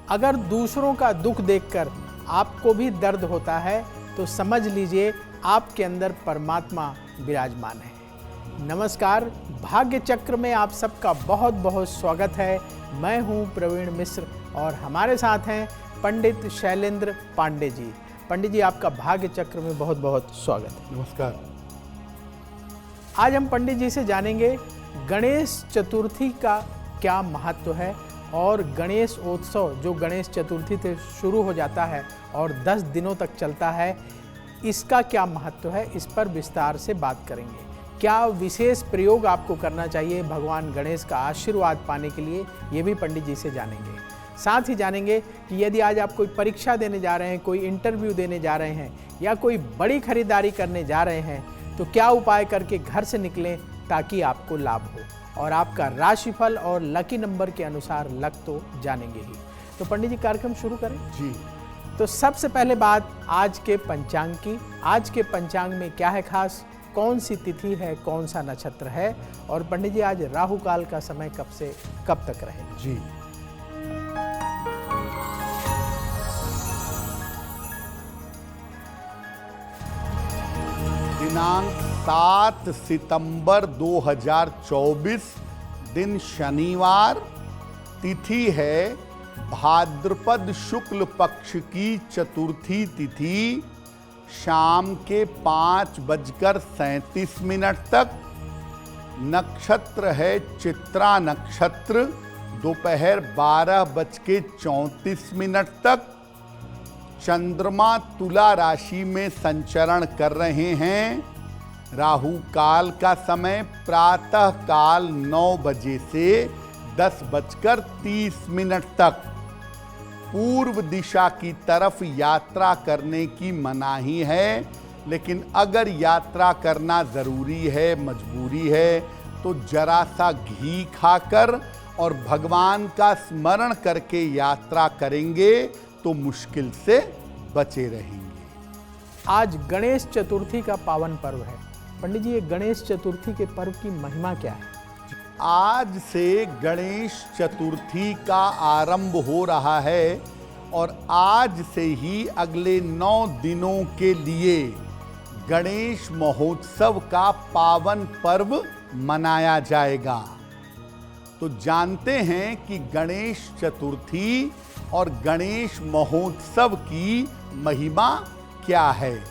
अगर दूसरों का दुख देखकर आपको भी दर्द होता है तो समझ लीजिए आपके अंदर परमात्मा विराजमान है। नमस्कार, भाग्य चक्र में आप सबका बहुत बहुत स्वागत है। मैं हूं प्रवीण मिश्र और हमारे साथ हैं पंडित शैलेंद्र पांडे जी। पंडित जी, आपका भाग्य चक्र में बहुत बहुत स्वागत है। नमस्कार। आज हम पंडित जी से जानेंगे गणेश चतुर्थी का क्या महत्व है और गणेश उत्सव जो गणेश चतुर्थी से शुरू हो जाता है और 10 दिनों तक चलता है, इसका क्या महत्व है, इस पर विस्तार से बात करेंगे। क्या विशेष प्रयोग आपको करना चाहिए भगवान गणेश का आशीर्वाद पाने के लिए, ये भी पंडित जी से जानेंगे। साथ ही जानेंगे कि यदि आज आप कोई परीक्षा देने जा रहे हैं, कोई इंटरव्यू देने जा रहे हैं या कोई बड़ी खरीदारी करने जा रहे हैं तो क्या उपाय करके घर से निकलें ताकि आपको लाभ हो, और आपका राशिफल और लकी नंबर के अनुसार लक तो जानेंगे ही। तो पंडित जी, कार्यक्रम शुरू करें जी। तो सबसे पहले बात आज के पंचांग की। आज के पंचांग में क्या है खास, कौन सी तिथि है, कौन सा नक्षत्र है, और पंडित जी आज राहु काल का समय कब से कब तक रहेगा? जी, दिनांक 7 सितंबर 2024, दिन शनिवार, तिथि है भाद्रपद शुक्ल पक्ष की चतुर्थी तिथि, शाम के 5:37 तक। नक्षत्र है चित्रा नक्षत्र, दोपहर 12:34 तक। चंद्रमा तुला राशि में संचरण कर रहे हैं। राहु काल का समय प्रातः काल 9 बजे से 10:30 तक। पूर्व दिशा की तरफ यात्रा करने की मनाही है, लेकिन अगर यात्रा करना ज़रूरी है, मजबूरी है, तो जरा सा घी खाकर और भगवान का स्मरण करके यात्रा करेंगे तो मुश्किल से बचे रहेंगे। आज गणेश चतुर्थी का पावन पर्व है। पंडित जी, ये गणेश चतुर्थी के पर्व की महिमा क्या है? आज से गणेश चतुर्थी का आरंभ हो रहा है और आज से ही अगले 9 दिनों के लिए गणेश महोत्सव का पावन पर्व मनाया जाएगा। तो जानते हैं कि गणेश चतुर्थी और गणेश महोत्सव की महिमा क्या है।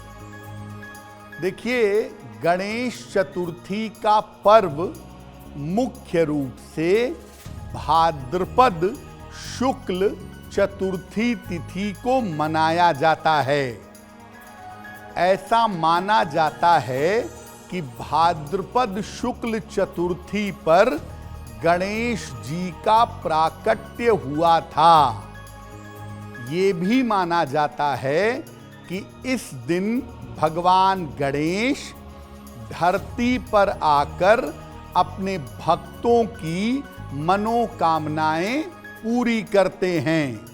देखिए, गणेश चतुर्थी का पर्व मुख्य रूप से भाद्रपद शुक्ल चतुर्थी तिथि को मनाया जाता है। ऐसा माना जाता है कि भाद्रपद शुक्ल चतुर्थी पर गणेश जी का प्राकट्य हुआ था। ये भी माना जाता है कि इस दिन भगवान गणेश धरती पर आकर अपने भक्तों की मनोकामनाएं पूरी करते हैं।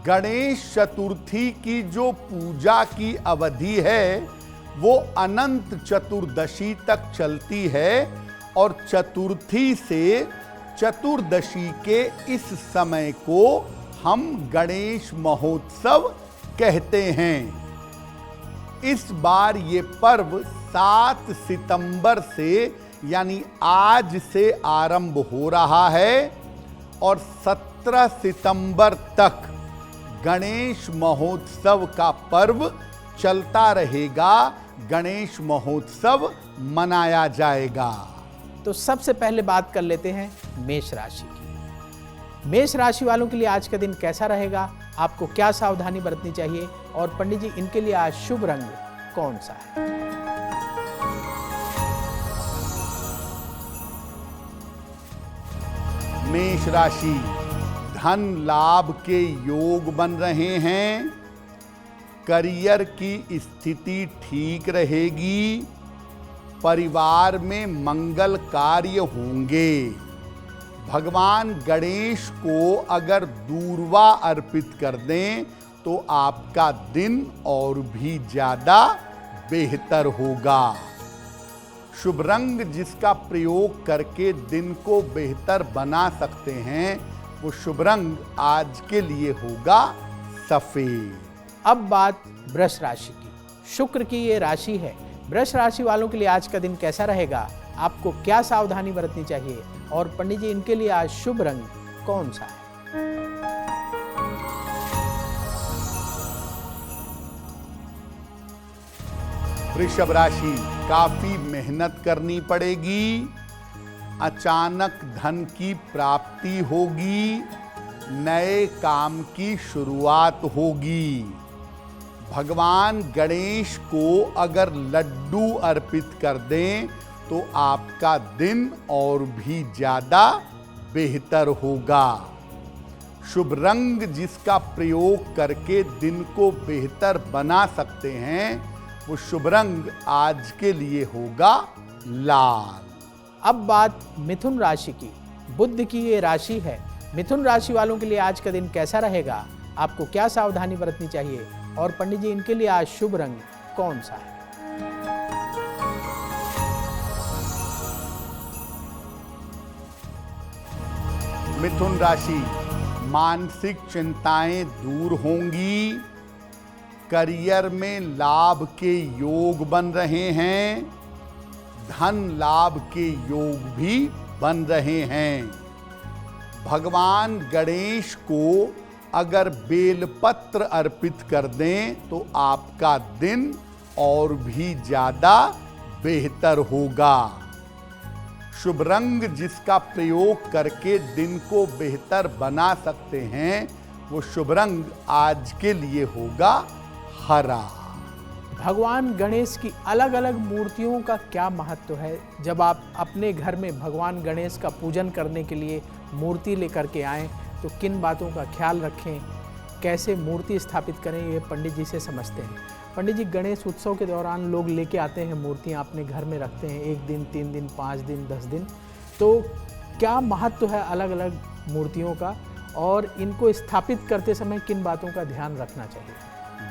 गणेश चतुर्थी की जो पूजा की अवधि है वो अनंत चतुर्दशी तक चलती है और चतुर्थी से चतुर्दशी के इस समय को हम गणेश महोत्सव कहते हैं। इस बार ये पर्व 7 सितंबर से यानी आज से आरंभ हो रहा है और 17 सितंबर तक गणेश महोत्सव का पर्व चलता रहेगा। गणेश महोत्सव मनाया जाएगा। तो सबसे पहले बात कर लेते हैं मेष राशि की। मेष राशि वालों के लिए आज का दिन कैसा रहेगा, आपको क्या सावधानी बरतनी चाहिए, और पंडित जी इनके लिए आज शुभ रंग कौन सा है? मेष राशि, धन लाभ के योग बन रहे हैं। करियर की स्थिति ठीक रहेगी। परिवार में मंगल कार्य होंगे। भगवान गणेश को अगर दूर्वा अर्पित कर दें तो आपका दिन और भी ज़्यादा बेहतर होगा। शुभ रंग जिसका प्रयोग करके दिन को बेहतर बना सकते हैं वो शुभ रंग आज के लिए होगा सफेद। अब बात वृष राशि की। शुक्र की ये राशि है। वृष राशि वालों के लिए आज का दिन कैसा रहेगा, आपको क्या सावधानी बरतनी चाहिए और पंडित जी इनके लिए आज शुभ रंग कौन सा है? वृषभ राशि, काफी मेहनत करनी पड़ेगी, अचानक धन की प्राप्ति होगी, नए काम की शुरुआत होगी। भगवान गणेश को अगर लड्डू अर्पित कर दें तो आपका दिन और भी ज्यादा बेहतर होगा। शुभ रंग जिसका प्रयोग करके दिन को बेहतर बना सकते हैं वो शुभ रंग आज के लिए होगा लाल। अब बात मिथुन राशि की। बुध की ये राशि है। मिथुन राशि वालों के लिए आज का दिन कैसा रहेगा, आपको क्या सावधानी बरतनी चाहिए और पंडित जी इनके लिए आज शुभ रंग कौन सा है? मिथुन राशि, मानसिक चिंताएं दूर होंगी, करियर में लाभ के योग बन रहे हैं, धन लाभ के योग भी बन रहे हैं। भगवान गणेश को अगर बेलपत्र अर्पित कर दें तो आपका दिन और भी ज्यादा बेहतर होगा। शुभ रंग जिसका प्रयोग करके दिन को बेहतर बना सकते हैं वो शुभ रंग आज के लिए होगा हरा। भगवान गणेश की अलग अलग मूर्तियों का क्या महत्व है? जब आप अपने घर में भगवान गणेश का पूजन करने के लिए मूर्ति लेकर के आएँ तो किन बातों का ख्याल रखें, कैसे मूर्ति स्थापित करें, ये पंडित जी से समझते हैं। पंडित जी, गणेश उत्सव के दौरान लोग लेके आते हैं मूर्तियाँ, अपने घर में रखते हैं 1 दिन, 3 दिन, 5 दिन, 10 दिन। तो क्या महत्व है अलग अलग मूर्तियों का और इनको स्थापित करते समय किन बातों का ध्यान रखना चाहिए?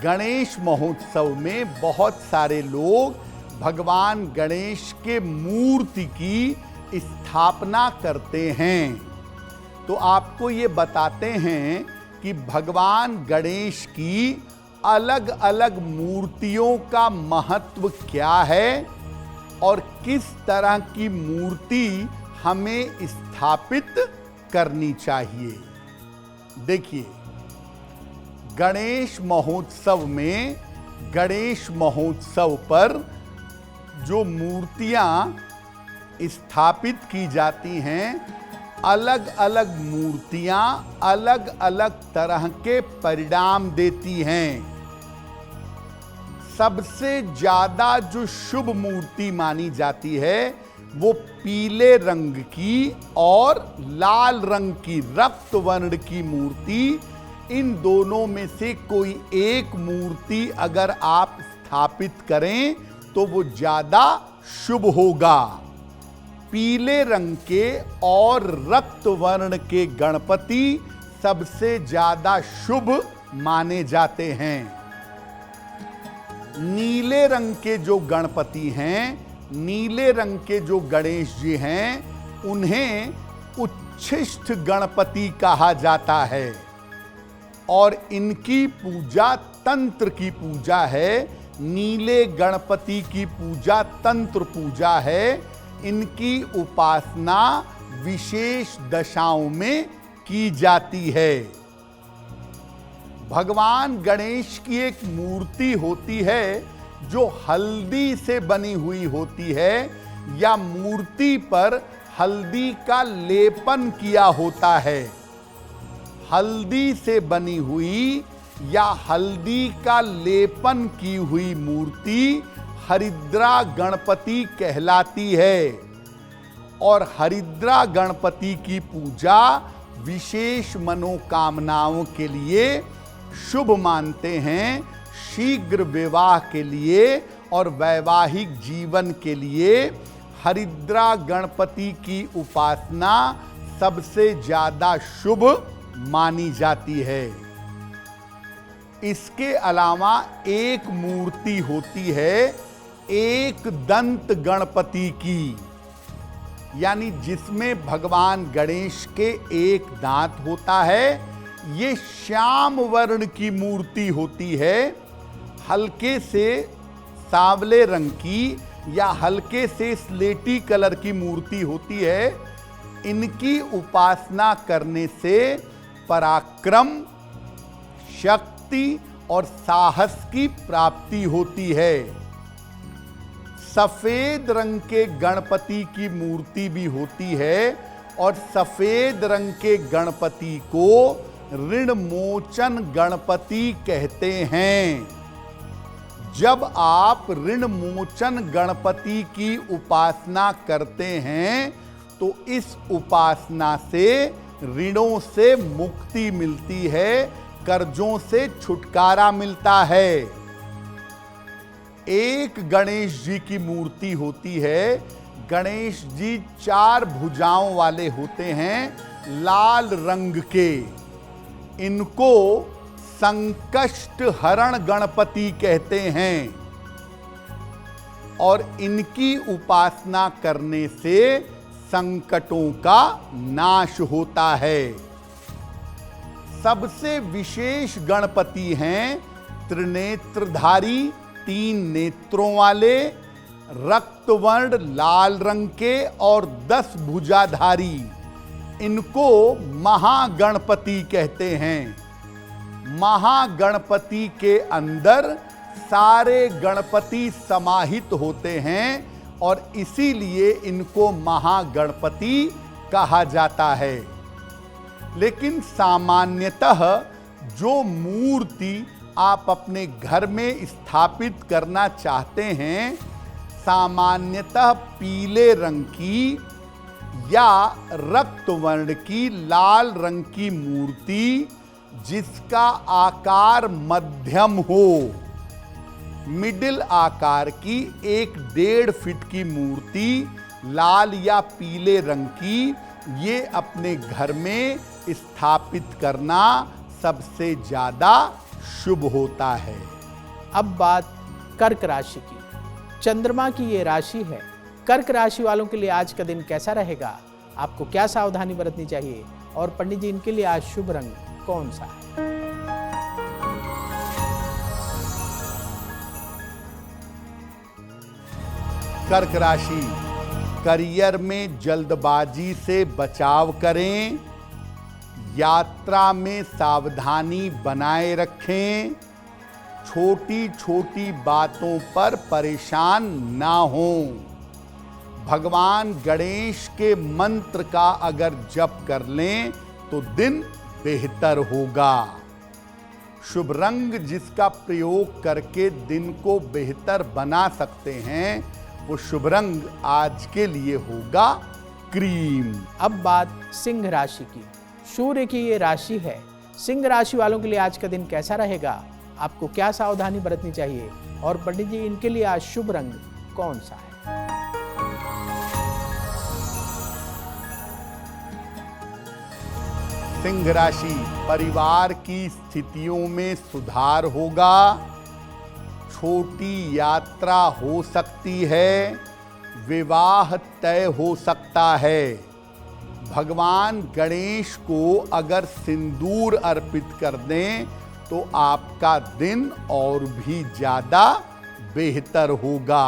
गणेश महोत्सव में बहुत सारे लोग भगवान गणेश के मूर्ति की स्थापना करते हैं। तो आपको ये बताते हैं कि भगवान गणेश की अलग अलग मूर्तियों का महत्व क्या है और किस तरह की मूर्ति हमें स्थापित करनी चाहिए। देखिए, गणेश महोत्सव में, गणेश महोत्सव पर जो मूर्तियां स्थापित की जाती हैं, अलग अलग मूर्तियां अलग अलग तरह के परिणाम देती हैं। सबसे ज्यादा जो शुभ मूर्ति मानी जाती है वो पीले रंग की और लाल रंग की, रक्त वर्ण की मूर्ति, इन दोनों में से कोई एक मूर्ति अगर आप स्थापित करें तो वो ज्यादा शुभ होगा। पीले रंग के और रक्त वर्ण के गणपति सबसे ज्यादा शुभ माने जाते हैं। नीले रंग के जो गणपति हैं, नीले रंग के जो गणेश जी हैं, उन्हें उच्छिष्ट गणपति कहा जाता है और इनकी पूजा तंत्र की पूजा है। नीले गणपति की पूजा तंत्र पूजा है। इनकी उपासना विशेष दशाओं में की जाती है। भगवान गणेश की एक मूर्ति होती है जो हल्दी से बनी हुई होती है या मूर्ति पर हल्दी का लेपन किया होता है। हल्दी से बनी हुई या हल्दी का लेपन की हुई मूर्ति हरिद्रा गणपति कहलाती है और हरिद्रा गणपति की पूजा विशेष मनोकामनाओं के लिए शुभ मानते हैं। शीघ्र विवाह के लिए और वैवाहिक जीवन के लिए हरिद्रा गणपति की उपासना सबसे ज्यादा शुभ मानी जाती है। इसके अलावा एक मूर्ति होती है एक दंत गणपति की। यानी जिसमें भगवान गणेश के एक दांत होता है, ये श्याम वर्ण की मूर्ति होती है। हल्के से सांवले रंग की या हल्के से स्लेटी कलर की मूर्ति होती है। इनकी उपासना करने से पराक्रम, शक्ति और साहस की प्राप्ति होती है। सफेद रंग के गणपति की मूर्ति भी होती है और सफेद रंग के गणपति को ऋण मोचन गणपति कहते हैं। जब आप ऋण मोचन गणपति की उपासना करते हैं तो इस उपासना से ऋणों से मुक्ति मिलती है, कर्जों से छुटकारा मिलता है। एक गणेश जी की मूर्ति होती है। गणेश जी 4 भुजाओं वाले होते हैं, लाल रंग के। इनको संकष्ट हरण गणपति कहते हैं और इनकी उपासना करने से संकटों का नाश होता है। सबसे विशेष गणपति हैं त्रिनेत्रधारी, 3 नेत्रों वाले, रक्तवर्ण लाल रंग के और 10 भुजाधारी। इनको महागणपति कहते हैं। महागणपति के अंदर सारे गणपति समाहित होते हैं और इसीलिए इनको महागणपति कहा जाता है। लेकिन सामान्यतः जो मूर्ति आप अपने घर में स्थापित करना चाहते हैं, सामान्यतः पीले रंग की या रक्तवर्ण की लाल रंग की मूर्ति जिसका आकार मध्यम हो, मिडिल आकार की 1-1.5 फीट की मूर्ति लाल या पीले रंग की, ये अपने घर में स्थापित करना सबसे ज्यादा शुभ होता है। अब बात कर्क राशि की। चंद्रमा की ये राशि है। कर्क राशि वालों के लिए आज का दिन कैसा रहेगा? आपको क्या सावधानी बरतनी चाहिए? और पंडित जी, इनके लिए आज शुभ रंग कौन सा है? कर्क राशि, करियर में जल्दबाजी से बचाव करें, यात्रा में सावधानी बनाए रखें, छोटी छोटी बातों पर परेशान ना हों। भगवान गणेश के मंत्र का अगर जप कर लें तो दिन बेहतर होगा। शुभ रंग जिसका प्रयोग करके दिन को बेहतर बना सकते हैं, वो शुभ रंग आज के लिए होगा क्रीम। अब बात सिंह राशि की। सूर्य की ये राशि है। सिंह राशि वालों के लिए आज का दिन कैसा रहेगा? आपको क्या सावधानी बरतनी चाहिए? और पंडित जी, इनके लिए आज शुभ रंग कौन सा है? सिंह राशि, परिवार की स्थितियों में सुधार होगा, छोटी यात्रा हो सकती है, विवाह तय हो सकता है। भगवान गणेश को अगर सिंदूर अर्पित कर दें तो आपका दिन और भी ज्यादा बेहतर होगा।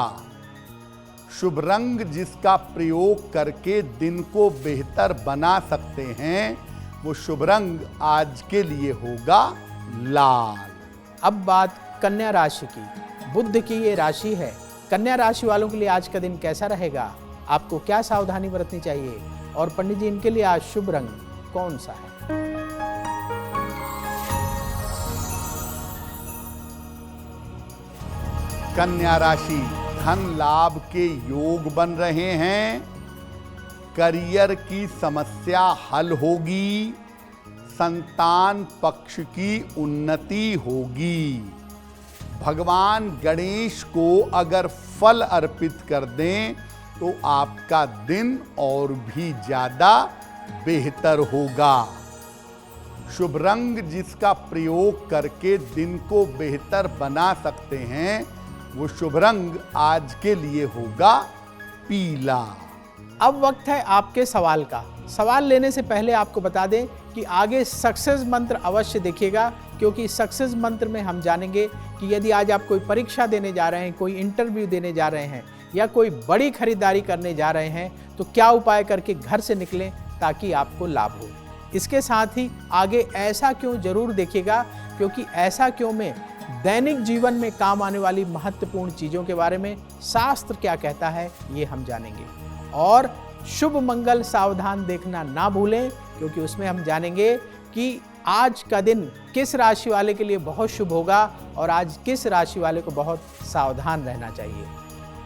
शुभ रंग जिसका प्रयोग करके दिन को बेहतर बना सकते हैं, वो शुभ रंग आज के लिए होगा लाल। अब बात कन्या राशि की। बुध की ये राशि है। कन्या राशि वालों के लिए आज का दिन कैसा रहेगा? आपको क्या सावधानी बरतनी चाहिए? और पंडित जी, इनके लिए आज शुभ रंग कौन सा है? कन्या राशि, धन लाभ के योग बन रहे हैं, करियर की समस्या हल होगी, संतान पक्ष की उन्नति होगी। भगवान गणेश को अगर फल अर्पित कर दें तो आपका दिन और भी ज्यादा बेहतर होगा। शुभ रंग जिसका प्रयोग करके दिन को बेहतर बना सकते हैं, वो शुभ रंग आज के लिए होगा पीला। अब वक्त है आपके सवाल का। सवाल लेने से पहले आपको बता दें कि आगे सक्सेस मंत्र अवश्य देखिएगा, क्योंकि सक्सेस मंत्र में हम जानेंगे कि यदि आज आप कोई परीक्षा देने जा रहे हैं, कोई इंटरव्यू देने जा रहे हैं या कोई बड़ी खरीदारी करने जा रहे हैं तो क्या उपाय करके घर से निकलें ताकि आपको लाभ हो। इसके साथ ही आगे ऐसा क्यों जरूर देखिएगा, क्योंकि ऐसा क्यों में दैनिक जीवन में काम आने वाली महत्वपूर्ण चीज़ों के बारे में शास्त्र क्या कहता है ये हम जानेंगे। और शुभ मंगल सावधान देखना ना भूलें, क्योंकि उसमें हम जानेंगे कि आज का दिन किस राशि वाले के लिए बहुत शुभ होगा और आज किस राशि वाले को बहुत सावधान रहना चाहिए।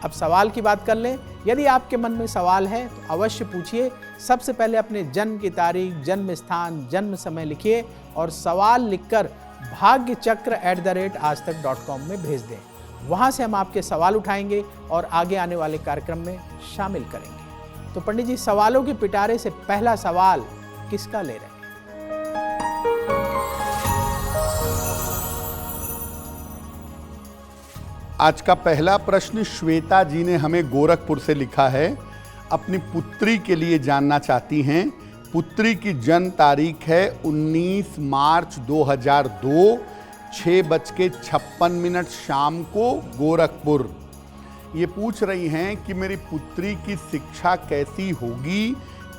अब सवाल की बात कर लें। यदि आपके मन में सवाल है तो अवश्य पूछिए। सबसे पहले अपने जन्म की तारीख, जन्म स्थान, जन्म समय लिखिए और सवाल लिखकर bhagyachakra@aajtak.com में भेज दें। वहाँ से हम आपके सवाल उठाएंगे और आगे आने वाले कार्यक्रम में शामिल करेंगे। तो पंडित जी, सवालों के पिटारे से पहला सवाल किसका ले रहे हैं? आज का पहला प्रश्न श्वेता जी ने हमें गोरखपुर से लिखा है। अपनी पुत्री के लिए जानना चाहती हैं। पुत्री की जन्म तारीख है 19 मार्च 2002, 6:56 शाम को, गोरखपुर। ये पूछ रही हैं कि मेरी पुत्री की शिक्षा कैसी होगी,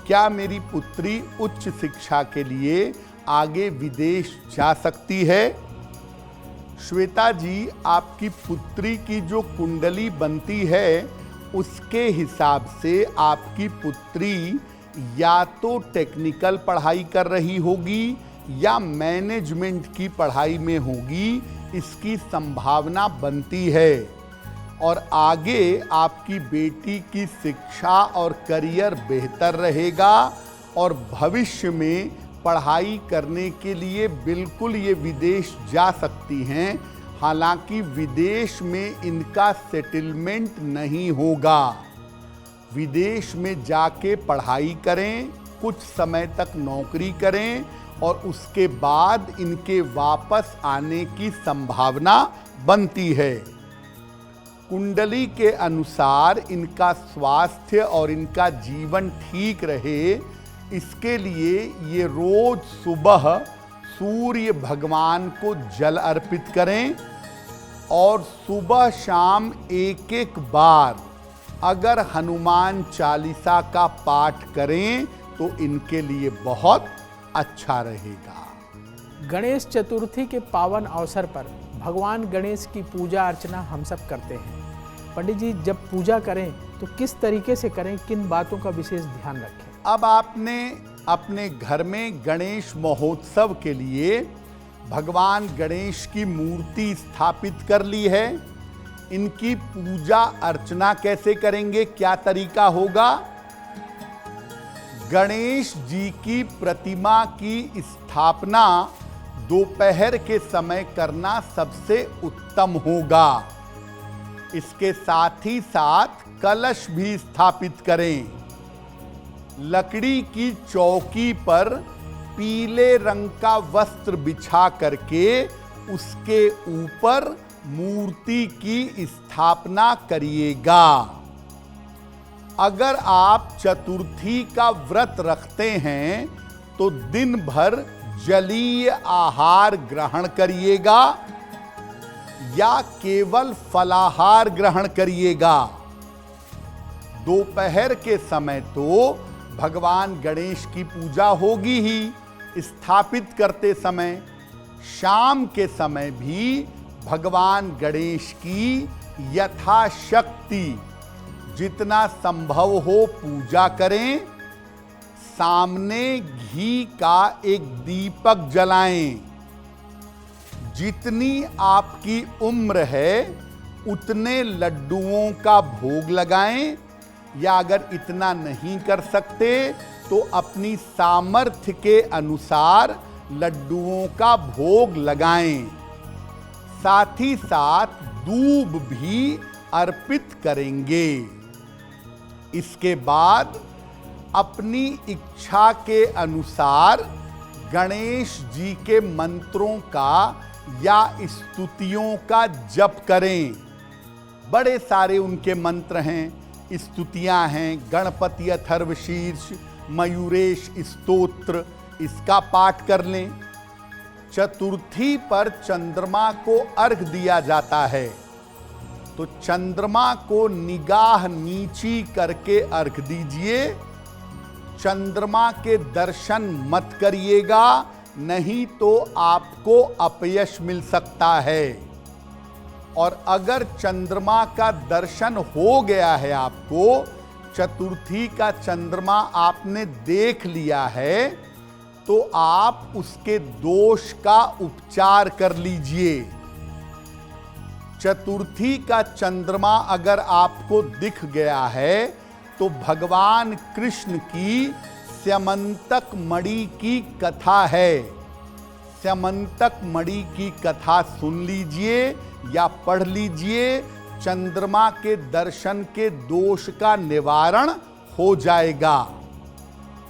क्या मेरी पुत्री उच्च शिक्षा के लिए आगे विदेश जा सकती है। श्वेता जी, आपकी पुत्री की जो कुंडली बनती है उसके हिसाब से आपकी पुत्री या तो टेक्निकल पढ़ाई कर रही होगी या मैनेजमेंट की पढ़ाई में होगी, इसकी संभावना बनती है। और आगे आपकी बेटी की शिक्षा और करियर बेहतर रहेगा और भविष्य में पढ़ाई करने के लिए बिल्कुल ये विदेश जा सकती हैं। हालांकि विदेश में इनका सेटलमेंट नहीं होगा। विदेश में जाके पढ़ाई करें, कुछ समय तक नौकरी करें और उसके बाद इनके वापस आने की संभावना बनती है। कुंडली के अनुसार इनका स्वास्थ्य और इनका जीवन ठीक रहे, इसके लिए ये रोज सुबह सूर्य भगवान को जल अर्पित करें और सुबह शाम एक एक बार अगर हनुमान चालीसा का पाठ करें तो इनके लिए बहुत अच्छा रहेगा। गणेश चतुर्थी के पावन अवसर पर भगवान गणेश की पूजा अर्चना हम सब करते हैं। पंडित जी, जब पूजा करें तो किस तरीके से करें, किन बातों का विशेष ध्यान रखें? अब आपने अपने घर में गणेश महोत्सव के लिए भगवान गणेश की मूर्ति स्थापित कर ली है। इनकी पूजा अर्चना कैसे करेंगे, क्या तरीका होगा? गणेश जी की प्रतिमा की स्थापना दोपहर के समय करना सबसे उत्तम होगा। इसके साथ ही साथ कलश भी स्थापित करें। लकड़ी की चौकी पर पीले रंग का वस्त्र बिछा करके उसके ऊपर मूर्ति की स्थापना करिएगा। अगर आप चतुर्थी का व्रत रखते हैं तो दिन भर जलीय आहार ग्रहण करिएगा या केवल फलाहार ग्रहण करिएगा। दोपहर के समय तो भगवान गणेश की पूजा होगी ही स्थापित करते समय। शाम के समय भी भगवान गणेश की यथाशक्ति जितना संभव हो पूजा करें। सामने घी का एक दीपक जलाएं। जितनी आपकी उम्र है उतने लड्डुओं का भोग लगाएं, या अगर इतना नहीं कर सकते तो अपनी सामर्थ्य के अनुसार लड्डुओं का भोग लगाएं। साथ ही साथ दूब भी अर्पित करेंगे। इसके बाद अपनी इच्छा के अनुसार गणेश जी के मंत्रों का या स्तुतियों का जप करें। बड़े सारे उनके मंत्र हैं, स्तुतियां हैं, गणपति अथर्वशीर्ष, मयूरेश स्तोत्र, इसका पाठ कर लें। चतुर्थी पर चंद्रमा को अर्घ दिया जाता है, तो चंद्रमा को निगाह नीची करके अर्घ दीजिए। चंद्रमा के दर्शन मत करिएगा, नहीं तो आपको अपयश मिल सकता है। और अगर चंद्रमा का दर्शन हो गया है, आपको चतुर्थी का चंद्रमा आपने देख लिया है, तो आप उसके दोष का उपचार कर लीजिए। चतुर्थी का चंद्रमा अगर आपको दिख गया है, तो भगवान कृष्ण की स्यमंतक मणि की कथा है। स्यमंतक मणि की कथा सुन लीजिए या पढ़ लीजिए, चंद्रमा के दर्शन के दोष का निवारण हो जाएगा।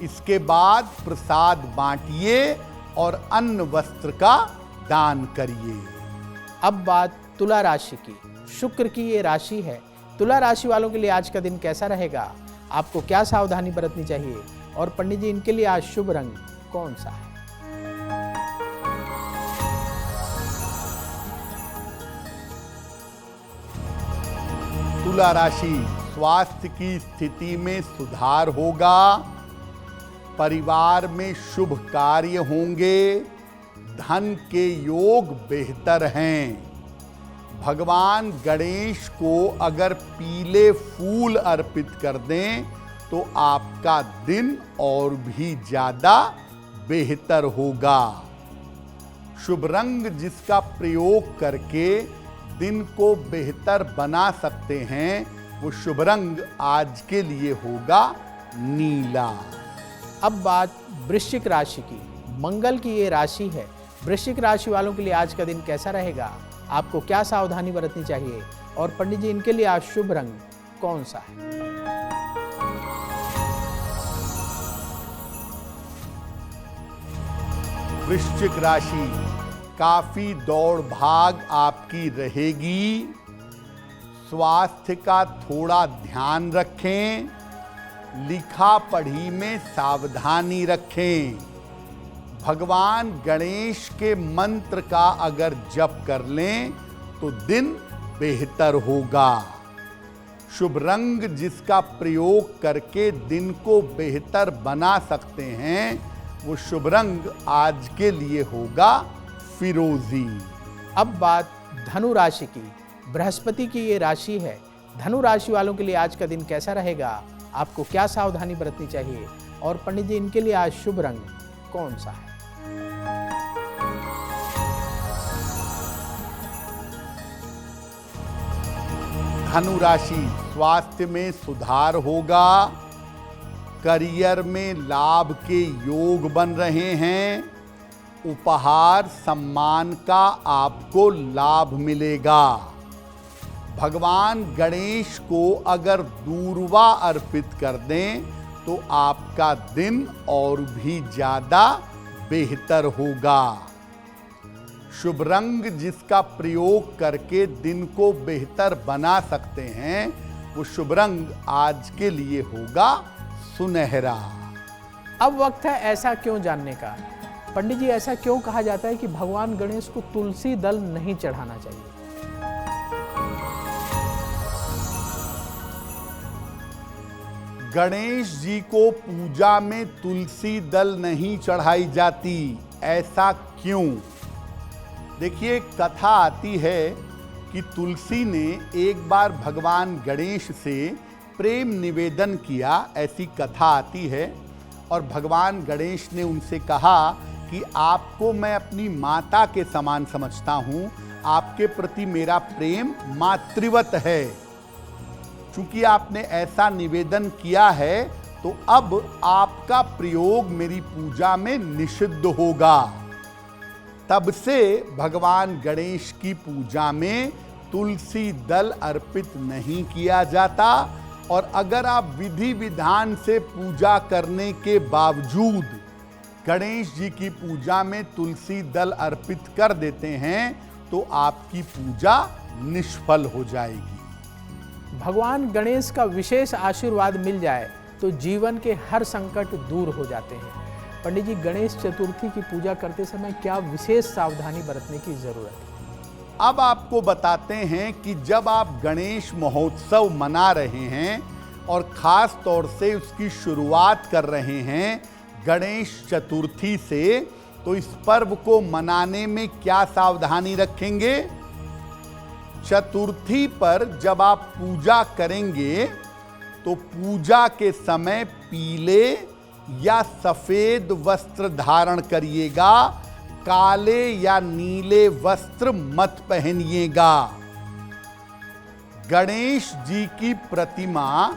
इसके बाद प्रसाद बांटिए और अन्न वस्त्र का दान करिए। अब बात तुला राशि की। शुक्र की ये राशि है। तुला राशि वालों के लिए आज का दिन कैसा रहेगा, आपको क्या सावधानी बरतनी चाहिए, और पंडित जी इनके लिए आज शुभ रंग कौन सा है? तुला राशि, स्वास्थ्य की स्थिति में सुधार होगा, परिवार में शुभ कार्य होंगे, धन के योग बेहतर हैं। भगवान गणेश को अगर पीले फूल अर्पित कर दें तो आपका दिन और भी ज्यादा बेहतर होगा। शुभ रंग जिसका प्रयोग करके दिन को बेहतर बना सकते हैं, वो शुभ रंग आज के लिए होगा नीला। अब बात वृश्चिक राशि की। मंगल की ये राशि है। वृश्चिक राशि वालों के लिए आज का दिन कैसा रहेगा, आपको क्या सावधानी बरतनी चाहिए, और पंडित जी इनके लिए आज शुभ रंग कौन सा है? वृश्चिक राशि, काफी दौड़ भाग आपकी रहेगी। स्वास्थ्य का थोड़ा ध्यान रखें, लिखा पढ़ी में सावधानी रखें। भगवान गणेश के मंत्र का अगर जप कर लें तो दिन बेहतर होगा। शुभ रंग जिसका प्रयोग करके दिन को बेहतर बना सकते हैं, वो शुभ रंग आज के लिए होगा फिरोजी। अब बात धनु राशि की। बृहस्पति की ये राशि है। धनु राशि वालों के लिए आज का दिन कैसा रहेगा, आपको क्या सावधानी बरतनी चाहिए, और पंडित जी इनके लिए आज शुभ रंग कौन सा है? धनु राशि, स्वास्थ्य में सुधार होगा, करियर में लाभ के योग बन रहे हैं, उपहार सम्मान का आपको लाभ मिलेगा। भगवान गणेश को अगर दूर्वा अर्पित कर दें तो आपका दिन और भी ज्यादा बेहतर होगा। शुभ रंग जिसका प्रयोग करके दिन को बेहतर बना सकते हैं, वो शुभ रंग आज के लिए होगा सुनहरा। अब वक्त है ऐसा क्यों जानने का। पंडित जी, ऐसा क्यों कहा जाता है कि भगवान गणेश को तुलसी दल नहीं चढ़ाना चाहिए? गणेश जी को पूजा में तुलसी दल नहीं चढ़ाई जाती, ऐसा क्यों? देखिए, कथा आती है कि तुलसी ने एक बार भगवान गणेश से प्रेम निवेदन किया, ऐसी कथा आती है। और भगवान गणेश ने उनसे कहा कि आपको मैं अपनी माता के समान समझता हूँ, आपके प्रति मेरा प्रेम मातृवत है। चूंकि आपने ऐसा निवेदन किया है, तो अब आपका प्रयोग मेरी पूजा में निषिद्ध होगा। तब से भगवान गणेश की पूजा में तुलसी दल अर्पित नहीं किया जाता। और अगर आप विधि विधान से पूजा करने के बावजूद गणेश जी की पूजा में तुलसी दल अर्पित कर देते हैं, तो आपकी पूजा निष्फल हो जाएगी। भगवान गणेश का विशेष आशीर्वाद मिल जाए तो जीवन के हर संकट दूर हो जाते हैं। पंडित जी, गणेश चतुर्थी की पूजा करते समय क्या विशेष सावधानी बरतने की जरूरत है? अब आपको बताते हैं कि जब आप गणेश महोत्सव मना रहे हैं और खास तौर से उसकी शुरुआत कर रहे हैं गणेश चतुर्थी से, तो इस पर्व को मनाने में क्या सावधानी रखेंगे। चतुर्थी पर जब आप पूजा करेंगे तो पूजा के समय पीले या सफेद वस्त्र धारण करिएगा, काले या नीले वस्त्र मत पहनिएगा। गणेश जी की प्रतिमा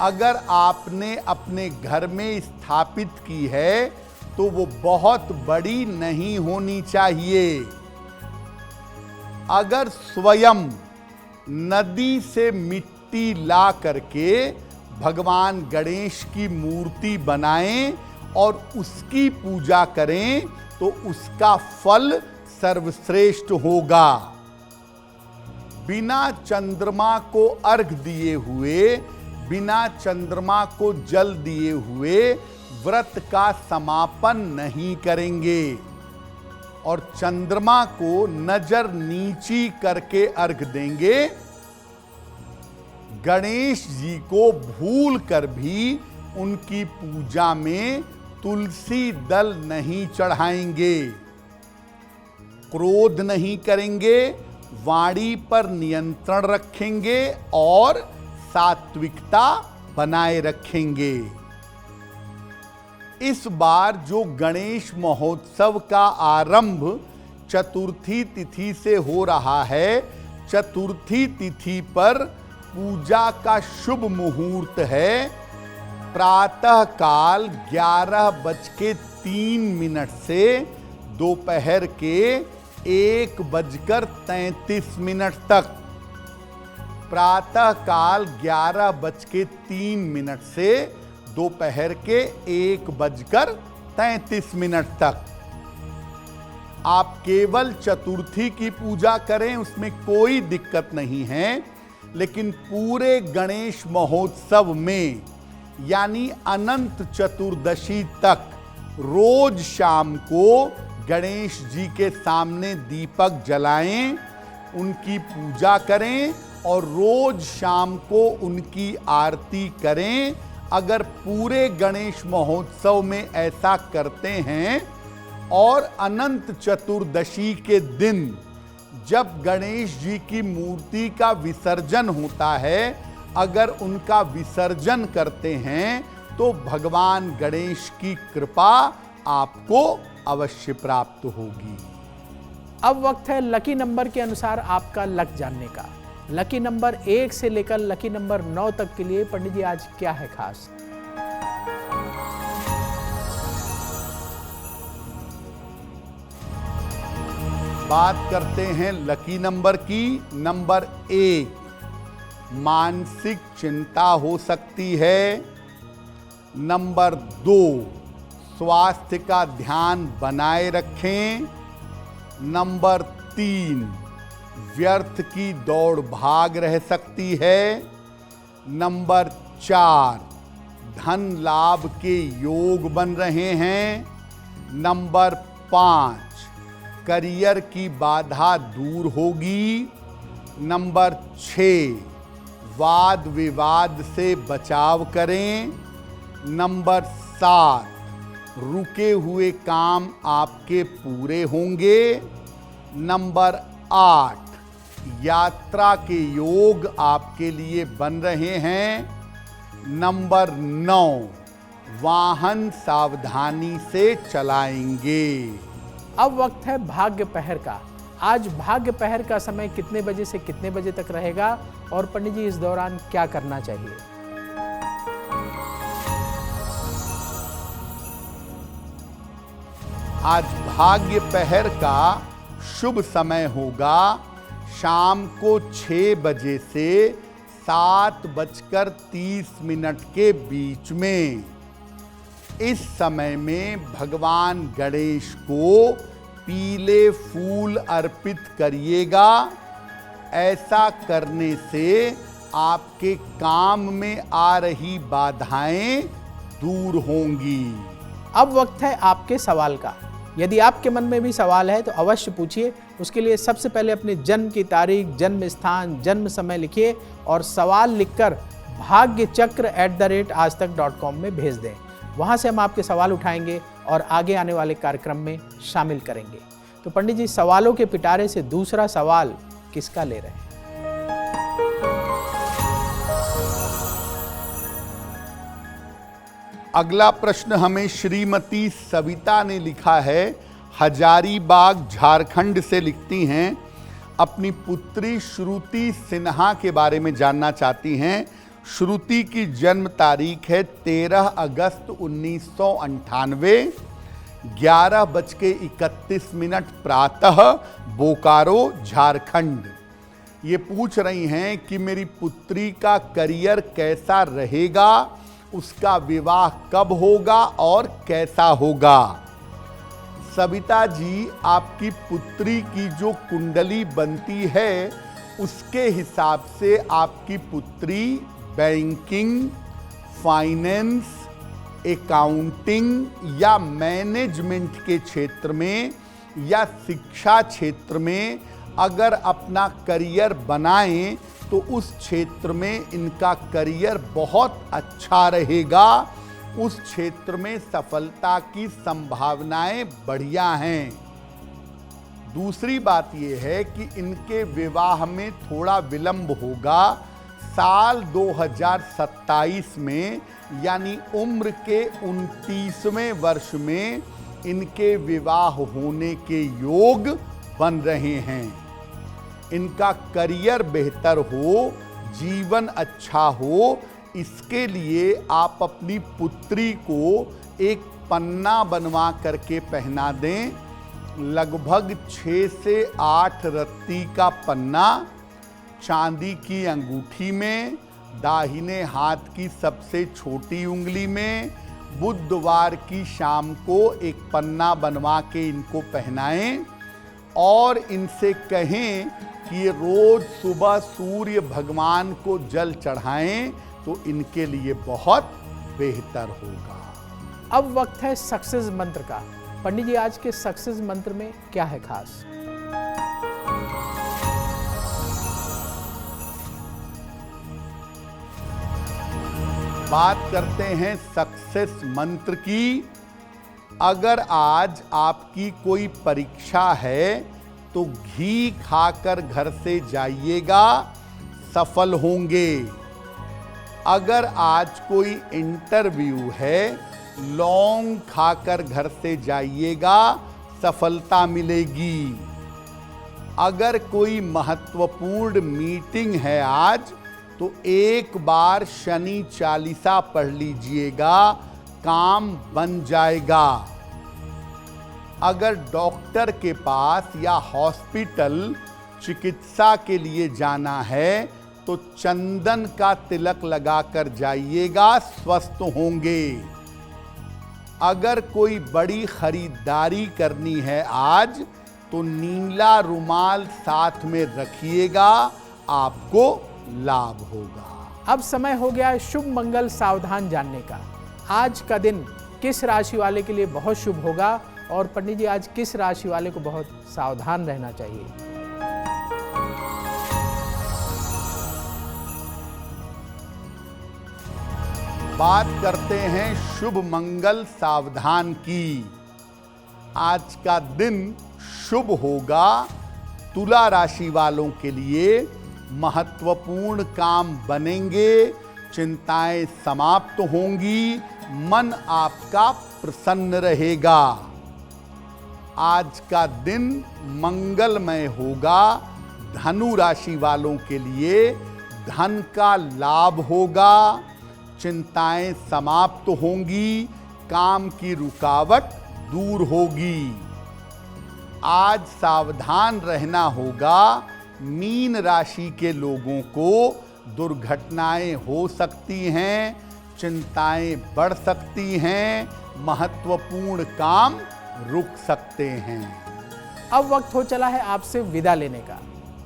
अगर आपने अपने घर में स्थापित की है तो वो बहुत बड़ी नहीं होनी चाहिए। अगर स्वयं नदी से मिट्टी ला करके भगवान गणेश की मूर्ति बनाएं और उसकी पूजा करें तो उसका फल सर्वश्रेष्ठ होगा। बिना चंद्रमा को अर्घ दिए हुए, बिना चंद्रमा को जल दिए हुए व्रत का समापन नहीं करेंगे और चंद्रमा को नजर नीची करके अर्घ देंगे। गणेश जी को भूल कर भी उनकी पूजा में तुलसी दल नहीं चढ़ाएंगे। क्रोध नहीं करेंगे, वाणी पर नियंत्रण रखेंगे और सात्विकता बनाए रखेंगे। इस बार जो गणेश महोत्सव का आरंभ चतुर्थी तिथि से हो रहा है, चतुर्थी तिथि पर पूजा का शुभ मुहूर्त है प्रातः काल 11:03 से दोपहर के 1:33 तक। प्रातः काल 11:03 से दोपहर के 1:33 तक। आप केवल चतुर्थी की पूजा करें, उसमें कोई दिक्कत नहीं है, लेकिन पूरे गणेश महोत्सव में यानी अनंत चतुर्दशी तक रोज शाम को गणेश जी के सामने दीपक जलाएं, उनकी पूजा करें और रोज शाम को उनकी आरती करें। अगर पूरे गणेश महोत्सव में ऐसा करते हैं और अनंत चतुर्दशी के दिन जब गणेश जी की मूर्ति का विसर्जन होता है, अगर उनका विसर्जन करते हैं तो भगवान गणेश की कृपा आपको अवश्य प्राप्त होगी। अब वक्त है लकी नंबर के अनुसार आपका लक जानने का। लकी नंबर 1 से लेकर लकी नंबर 9 तक के लिए पंडित जी आज क्या है खास? बात करते हैं लकी नंबर की। नंबर 1, मानसिक चिंता हो सकती है। नंबर 2, स्वास्थ्य का ध्यान बनाए रखें। नंबर 3, व्यर्थ की दौड़ भाग रह सकती है। नंबर 4, धन लाभ के योग बन रहे हैं। नंबर 5, करियर की बाधा दूर होगी। नंबर 6, वाद विवाद से बचाव करें। नंबर 7, रुके हुए काम आपके पूरे होंगे। नंबर 8, यात्रा के योग आपके लिए बन रहे हैं। नंबर 9, वाहन सावधानी से चलाएंगे। अब वक्त है भाग्य पहर का। आज भाग्य पहर का समय कितने बजे से कितने बजे तक रहेगा और पंडित जी इस दौरान क्या करना चाहिए? आज भाग्य पहर का शुभ समय होगा शाम को 6 बजे से 7:30 के बीच में। इस समय में भगवान गणेश को पीले फूल अर्पित करिएगा। ऐसा करने से आपके काम में आ रही बाधाएं दूर होंगी। अब वक्त है आपके सवाल का। यदि आपके मन में भी सवाल है तो अवश्य पूछिए। उसके लिए सबसे पहले अपने जन्म की तारीख, जन्म स्थान, जन्म समय लिखिए और सवाल लिखकर bhagyachakra@aajtak.com में भेज दें। वहां से हम आपके सवाल उठाएंगे और आगे आने वाले कार्यक्रम में शामिल करेंगे। तो पंडित जी, सवालों के पिटारे से दूसरा सवाल किसका ले रहे हैं? अगला प्रश्न हमें श्रीमती सविता ने लिखा है। हजारीबाग झारखंड से लिखती हैं, अपनी पुत्री श्रुति सिन्हा के बारे में जानना चाहती हैं। श्रुति की जन्म तारीख है 13 अगस्त 1998, 11:31 प्रातः, बोकारो झारखंड। ये पूछ रही हैं कि मेरी पुत्री का करियर कैसा रहेगा, उसका विवाह कब होगा और कैसा होगा। सविता जी, आपकी पुत्री की जो कुंडली बनती है उसके हिसाब से आपकी पुत्री बैंकिंग, फाइनेंस, अकाउंटिंग या मैनेजमेंट के क्षेत्र में या शिक्षा क्षेत्र में अगर अपना करियर बनाएं तो उस क्षेत्र में इनका करियर बहुत अच्छा रहेगा। उस क्षेत्र में सफलता की संभावनाएं बढ़िया हैं। दूसरी बात यह है कि इनके विवाह में थोड़ा विलंब होगा। साल 2027 में यानी उम्र के 29वें वर्ष में इनके विवाह होने के योग बन रहे हैं। इनका करियर बेहतर हो, जीवन अच्छा हो, इसके लिए आप अपनी पुत्री को एक पन्ना बनवा करके पहना दें। लगभग 6 से 8 रत्ती का पन्ना, चांदी की अंगूठी में, दाहिने हाथ की सबसे छोटी उंगली में। बुधवार की शाम को एक पन्ना बनवा के इनको पहनाएं और इनसे कहें कि रोज सुबह सूर्य भगवान को जल चढ़ाएं तो इनके लिए बहुत बेहतर होगा। अब वक्त है सक्सेस मंत्र का। पंडित जी, आज के सक्सेस मंत्र में क्या है खास? बात करते हैं सक्सेस मंत्र की। अगर आज आपकी कोई परीक्षा है तो घी खाकर घर से जाइएगा, सफल होंगे। अगर आज कोई इंटरव्यू है, लौंग खाकर घर से जाइएगा, सफलता मिलेगी। अगर कोई महत्वपूर्ण मीटिंग है आज तो एक बार शनि चालीसा पढ़ लीजिएगा, काम बन जाएगा। अगर डॉक्टर के पास या हॉस्पिटल चिकित्सा के लिए जाना है तो चंदन का तिलक लगाकर जाइएगा, स्वस्थ होंगे। अगर कोई बड़ी खरीदारी करनी है आज तो नीला रुमाल साथ में रखिएगा, आपको लाभ होगा। अब समय हो गया शुभ मंगल सावधान जानने का। आज का दिन किस राशि वाले के लिए बहुत शुभ होगा और पंडित जी, आज किस राशि वाले को बहुत सावधान रहना चाहिए? बात करते हैं शुभ मंगल सावधान की। आज का दिन शुभ होगा। तुला राशि वालों के लिए महत्वपूर्ण काम बनेंगे, चिंताएं समाप्त होंगी, मन आपका प्रसन्न रहेगा। आज का दिन मंगलमय होगा। धनु राशि वालों के लिए धन का लाभ होगा, चिंताएं समाप्त होंगी, काम की रुकावट दूर होगी। आज सावधान रहना होगा। मीन राशि के लोगों को दुर्घटनाएं हो सकती हैं, चिंताएं बढ़ सकती हैं, महत्वपूर्ण काम रुक सकते हैं। अब वक्त हो चला है आपसे विदा लेने का।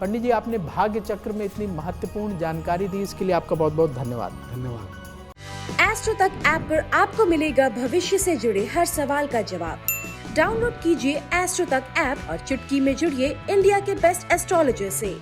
पंडित जी, आपने भाग्य चक्र में इतनी महत्वपूर्ण जानकारी दी, इसके लिए आपका बहुत बहुत धन्यवाद। धन्यवाद। एस्ट्रो तक ऐप पर आपको मिलेगा भविष्य से जुड़े हर सवाल का जवाब। डाउनलोड कीजिए एस्ट्रो तक ऐप और चुटकी में जुड़िए इंडिया के बेस्ट एस्ट्रोलॉजर से।